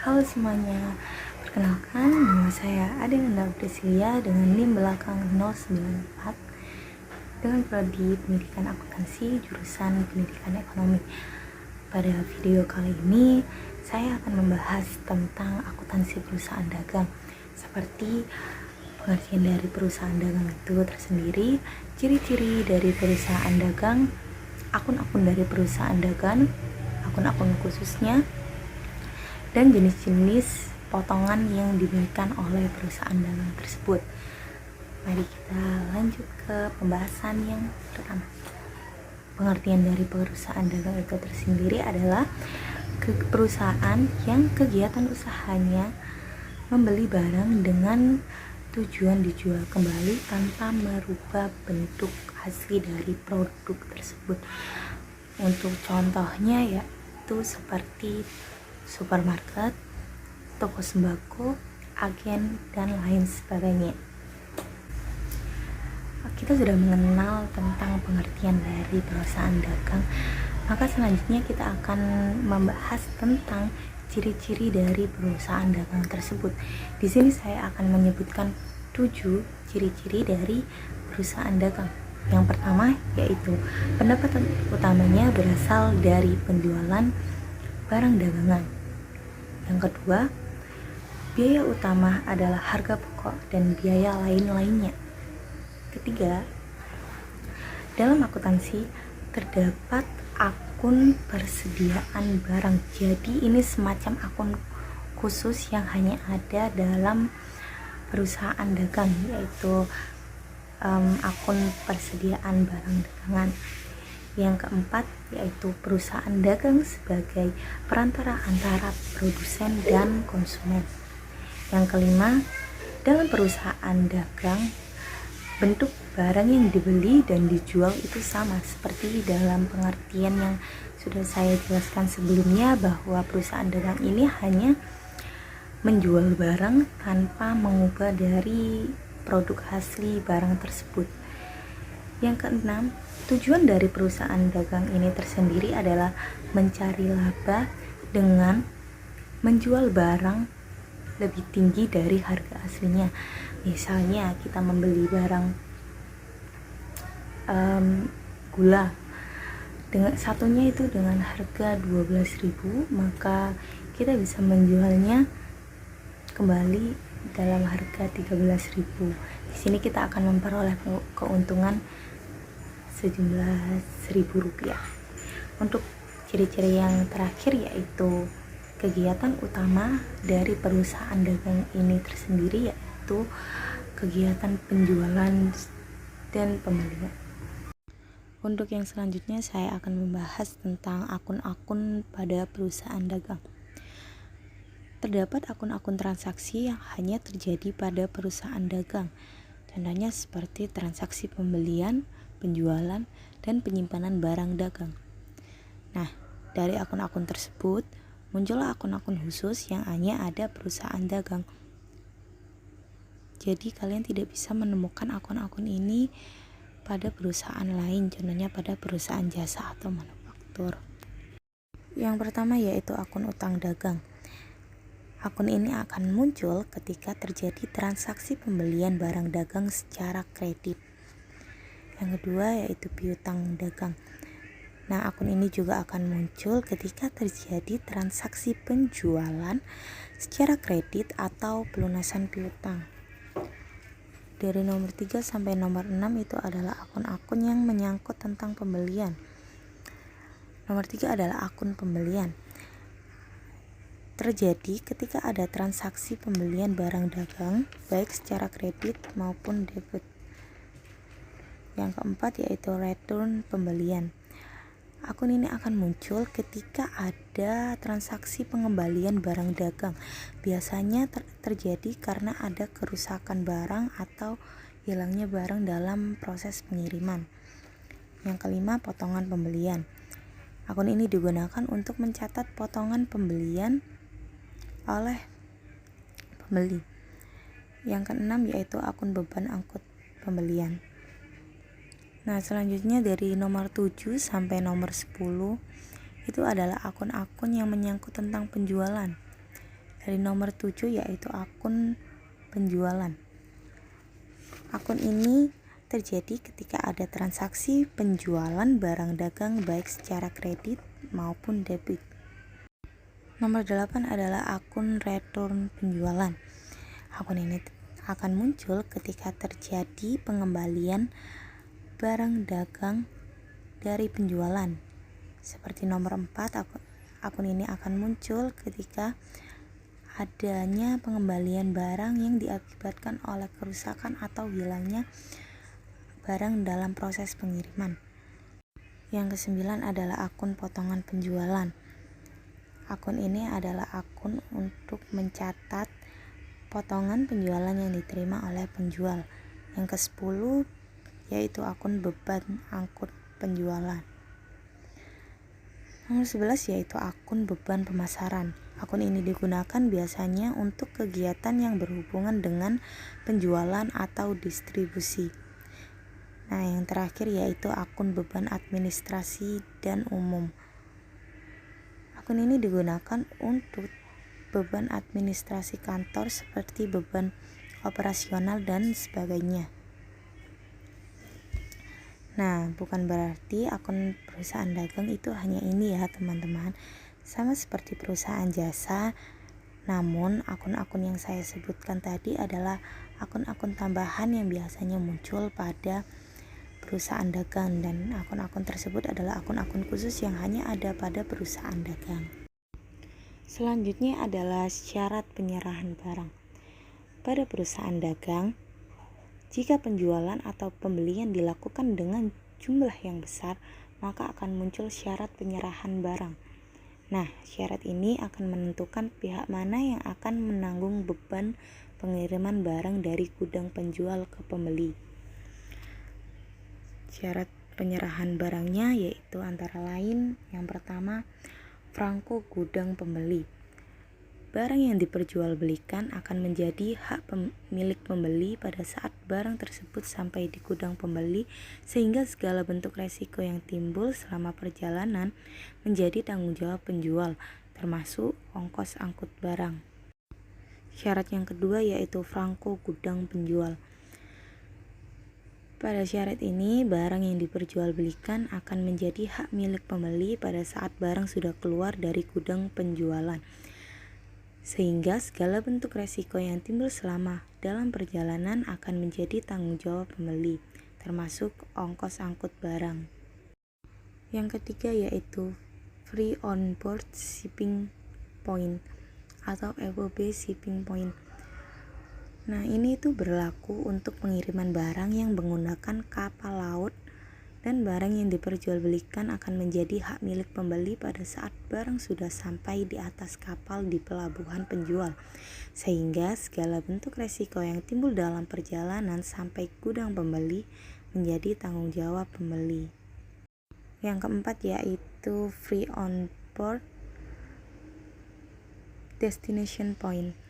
Halo semuanya, perkenalkan nama saya Adenanda Priscilia dengan NIM belakang 094 dengan prodi Pendidikan Akuntansi jurusan Pendidikan Ekonomi. Pada video kali ini saya akan membahas tentang akuntansi perusahaan dagang, seperti pengertian dari perusahaan dagang itu tersendiri, ciri-ciri dari perusahaan dagang, akun-akun dari perusahaan dagang, akun-akun khususnya, dan jenis-jenis potongan yang diberikan oleh perusahaan dagang tersebut. Mari kita lanjut ke pembahasan yang pertama. Pengertian dari perusahaan dagang itu tersendiri adalah perusahaan yang kegiatan usahanya membeli barang dengan tujuan dijual kembali tanpa merubah bentuk asli dari produk tersebut. Untuk contohnya yaitu seperti supermarket, toko sembako, agen, dan lain sebagainya. Kita sudah mengenal tentang pengertian dari perusahaan dagang, maka selanjutnya kita akan membahas tentang ciri-ciri dari perusahaan dagang tersebut. Di sini saya akan menyebutkan 7 ciri-ciri dari perusahaan dagang. Yang pertama yaitu pendapatan utamanya berasal dari penjualan barang dagangan. Yang kedua, biaya utama adalah harga pokok dan biaya lain-lainnya. Ketiga, dalam akuntansi terdapat akun persediaan barang. Jadi ini semacam akun khusus yang hanya ada dalam perusahaan dagang, yaitu akun persediaan barang dagangan. Yang keempat yaitu perusahaan dagang sebagai perantara antara produsen dan konsumen. Yang kelima, dalam perusahaan dagang bentuk barang yang dibeli dan dijual itu sama seperti dalam pengertian yang sudah saya jelaskan sebelumnya, bahwa perusahaan dagang ini hanya menjual barang tanpa mengubah dari produk asli barang tersebut. Yang keenam, tujuan dari perusahaan dagang ini tersendiri adalah mencari laba dengan menjual barang lebih tinggi dari harga aslinya. Misalnya kita membeli barang gula dengan satunya itu dengan harga 12.000, maka kita bisa menjualnya kembali dalam harga 13.000. Di sini kita akan memperoleh keuntungan sejumlah Rp1.000. Untuk ciri-ciri yang terakhir yaitu kegiatan utama dari perusahaan dagang ini tersendiri, yaitu kegiatan penjualan dan pembelian. Untuk yang selanjutnya saya akan membahas tentang akun-akun pada perusahaan dagang. Terdapat akun-akun transaksi yang hanya terjadi pada perusahaan dagang. Contohnya seperti transaksi pembelian, penjualan, dan penyimpanan barang dagang. Nah, dari akun-akun tersebut muncullah akun-akun khusus yang hanya ada perusahaan dagang. Jadi kalian tidak bisa menemukan akun-akun ini pada perusahaan lain, contohnya pada perusahaan jasa atau manufaktur. Yang pertama yaitu akun utang dagang. Akun ini akan muncul ketika terjadi transaksi pembelian barang dagang secara kredit. Yang kedua yaitu piutang dagang. Nah, akun ini juga akan muncul ketika terjadi transaksi penjualan secara kredit atau pelunasan piutang. Dari nomor 3 sampai nomor 6 itu adalah akun-akun yang menyangkut tentang pembelian. Nomor 3 adalah akun pembelian. Terjadi ketika ada transaksi pembelian barang dagang baik secara kredit maupun debit. Yang keempat yaitu return pembelian. Akun ini akan muncul ketika ada transaksi pengembalian barang dagang. Biasanya terjadi karena ada kerusakan barang atau hilangnya barang dalam proses pengiriman. Yang kelima, potongan pembelian. Akun ini digunakan untuk mencatat potongan pembelian oleh pembeli. Yang keenam yaitu akun beban angkut pembelian. Nah, selanjutnya dari nomor 7 sampai nomor 10 itu adalah akun-akun yang menyangkut tentang penjualan. Dari nomor 7 yaitu akun penjualan. Akun ini terjadi ketika ada transaksi penjualan barang dagang baik secara kredit maupun debit. Nomor 8 adalah akun return penjualan. Akun ini akan muncul ketika terjadi pengembalian barang dagang dari penjualan. Seperti nomor 4, akun ini akan muncul ketika adanya pengembalian barang yang diakibatkan oleh kerusakan atau hilangnya barang dalam proses pengiriman. Yang ke-9 adalah akun potongan penjualan. Akun ini adalah akun untuk mencatat potongan penjualan yang diterima oleh penjual. Yang ke-10 yaitu akun beban angkut penjualan. Nomor 11 yaitu akun beban pemasaran. Akun ini digunakan biasanya untuk kegiatan yang berhubungan dengan penjualan atau distribusi. Nah, yang terakhir yaitu akun beban administrasi dan umum. Akun ini digunakan untuk beban administrasi kantor seperti beban operasional dan sebagainya. Nah, bukan berarti akun perusahaan dagang itu hanya ini ya teman-teman. Sama seperti perusahaan jasa, namun akun-akun yang saya sebutkan tadi adalah akun-akun tambahan yang biasanya muncul pada perusahaan dagang, dan akun-akun tersebut adalah akun-akun khusus yang hanya ada pada perusahaan dagang. Selanjutnya adalah syarat penyerahan barang. Pada perusahaan dagang, jika penjualan atau pembelian dilakukan dengan jumlah yang besar, maka akan muncul syarat penyerahan barang. Nah, syarat ini akan menentukan pihak mana yang akan menanggung beban pengiriman barang dari gudang penjual ke pembeli. Syarat penyerahan barangnya yaitu antara lain yang pertama, franko gudang pembeli. Barang yang diperjualbelikan akan menjadi hak milik pembeli pada saat barang tersebut sampai di gudang pembeli, sehingga segala bentuk resiko yang timbul selama perjalanan menjadi tanggung jawab penjual, termasuk ongkos angkut barang. Syarat yang kedua yaitu franko gudang penjual. Pada syarat ini, barang yang diperjualbelikan akan menjadi hak milik pembeli pada saat barang sudah keluar dari gudang penjualan, sehingga segala bentuk resiko yang timbul selama dalam perjalanan akan menjadi tanggung jawab pembeli, termasuk ongkos angkut barang. Yang ketiga yaitu Free on Board Shipping Point atau FOB Shipping Point. Nah, ini itu berlaku untuk pengiriman barang yang menggunakan kapal laut, dan barang yang diperjualbelikan akan menjadi hak milik pembeli pada saat barang sudah sampai di atas kapal di pelabuhan penjual, sehingga segala bentuk resiko yang timbul dalam perjalanan sampai gudang pembeli menjadi tanggung jawab pembeli. Yang keempat yaitu Free on Board Destination Point.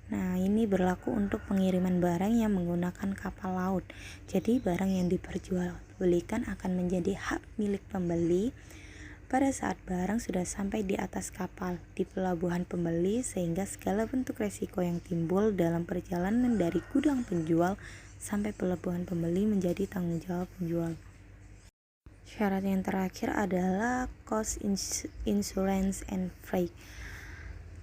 Nah, ini berlaku untuk pengiriman barang yang menggunakan kapal laut. Jadi, barang yang diperjualbelikan akan menjadi hak milik pembeli pada saat barang sudah sampai di atas kapal di pelabuhan pembeli, sehingga segala bentuk resiko yang timbul dalam perjalanan dari gudang penjual sampai pelabuhan pembeli menjadi tanggung jawab penjual. Syarat yang terakhir adalah cost insurance and freight.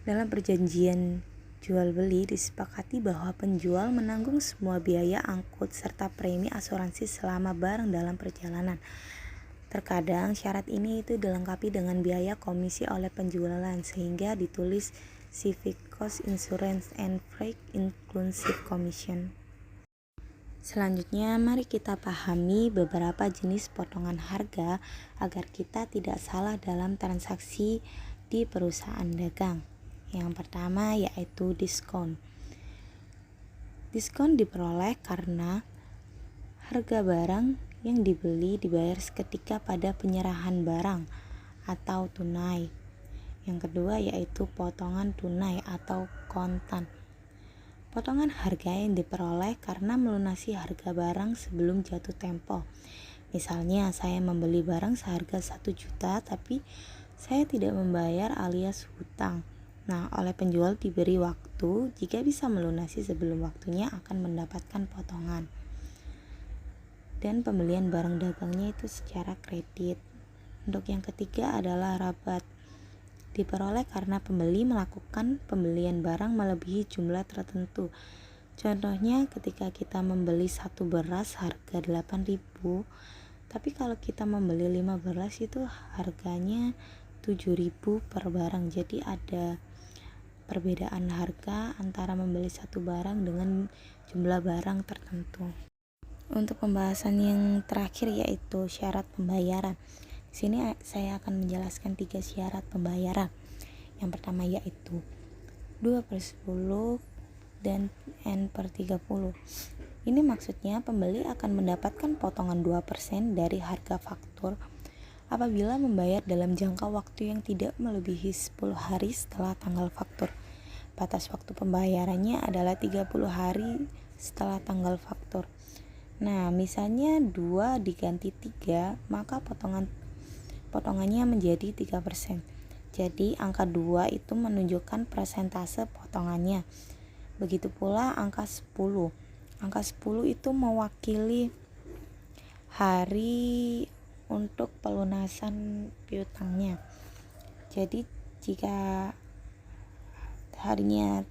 Dalam perjanjian jual beli disepakati bahwa penjual menanggung semua biaya angkut serta premi asuransi selama barang dalam perjalanan. Terkadang syarat ini itu dilengkapi dengan biaya komisi oleh penjualan, sehingga ditulis Civic Cost Insurance and Freight Inclusive Commission. Selanjutnya, mari kita pahami beberapa jenis potongan harga agar kita tidak salah dalam transaksi di perusahaan dagang. Yang pertama yaitu diskon. Diskon diperoleh karena harga barang yang dibeli dibayar seketika pada penyerahan barang atau tunai. Yang kedua yaitu potongan tunai atau kontan. Potongan harga yang diperoleh karena melunasi harga barang sebelum jatuh tempo. Misalnya saya membeli barang seharga 1 juta tapi saya tidak membayar alias hutang. Nah, oleh penjual diberi waktu, jika bisa melunasi sebelum waktunya akan mendapatkan potongan. Dan pembelian barang dagangnya itu secara kredit. Untuk yang ketiga adalah rabat. Diperoleh karena pembeli melakukan pembelian barang melebihi jumlah tertentu. Contohnya ketika kita membeli satu beras harga 8.000, tapi kalau kita membeli 5 beras itu harganya 7.000 per barang. Jadi ada perbedaan harga antara membeli satu barang dengan jumlah barang tertentu. Untuk pembahasan yang terakhir yaitu syarat pembayaran. Di sini saya akan menjelaskan 3 syarat pembayaran. Yang pertama yaitu 2/10 dan N/30. Ini maksudnya pembeli akan mendapatkan potongan 2% dari harga faktur apabila membayar dalam jangka waktu yang tidak melebihi 10 hari setelah tanggal faktur. Batas waktu pembayarannya adalah 30 hari setelah tanggal faktur. Nah, misalnya 2 diganti 3, maka potongannya menjadi 3%. Jadi angka 2 itu menunjukkan persentase potongannya. Begitu pula angka 10. Angka 10 itu mewakili hari untuk pelunasan piutangnya. Jadi jika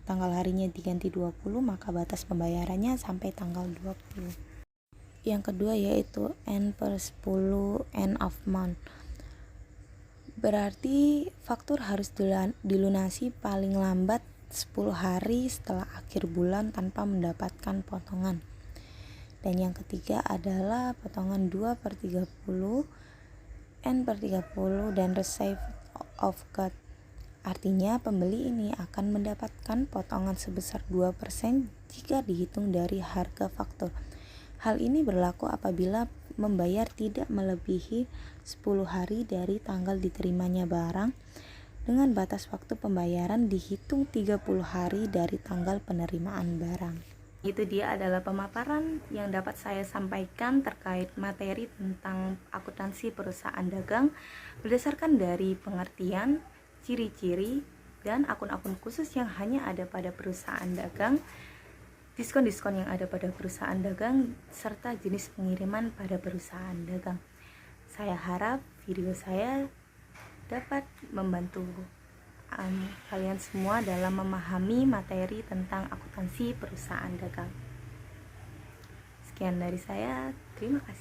tanggal harinya diganti 20, maka batas pembayarannya sampai tanggal 20. Yang kedua yaitu N/10, end of month. Berarti faktur harus dilunasi paling lambat 10 hari setelah akhir bulan tanpa mendapatkan potongan. Dan yang ketiga adalah potongan 2/30, N/30 dan receipt of cut. Artinya pembeli ini akan mendapatkan potongan sebesar 2% jika dihitung dari harga faktur. Hal ini berlaku apabila membayar tidak melebihi 10 hari dari tanggal diterimanya barang, dengan batas waktu pembayaran dihitung 30 hari dari tanggal penerimaan barang. Itu dia adalah pemaparan yang dapat saya sampaikan terkait materi tentang akuntansi perusahaan dagang berdasarkan dari pengertian, ciri-ciri, dan akun-akun khusus yang hanya ada pada perusahaan dagang, diskon-diskon yang ada pada perusahaan dagang, serta jenis pengiriman pada perusahaan dagang. Saya harap video saya dapat membantu kalian semua dalam memahami materi tentang akuntansi perusahaan dagang. Sekian dari saya, terima kasih.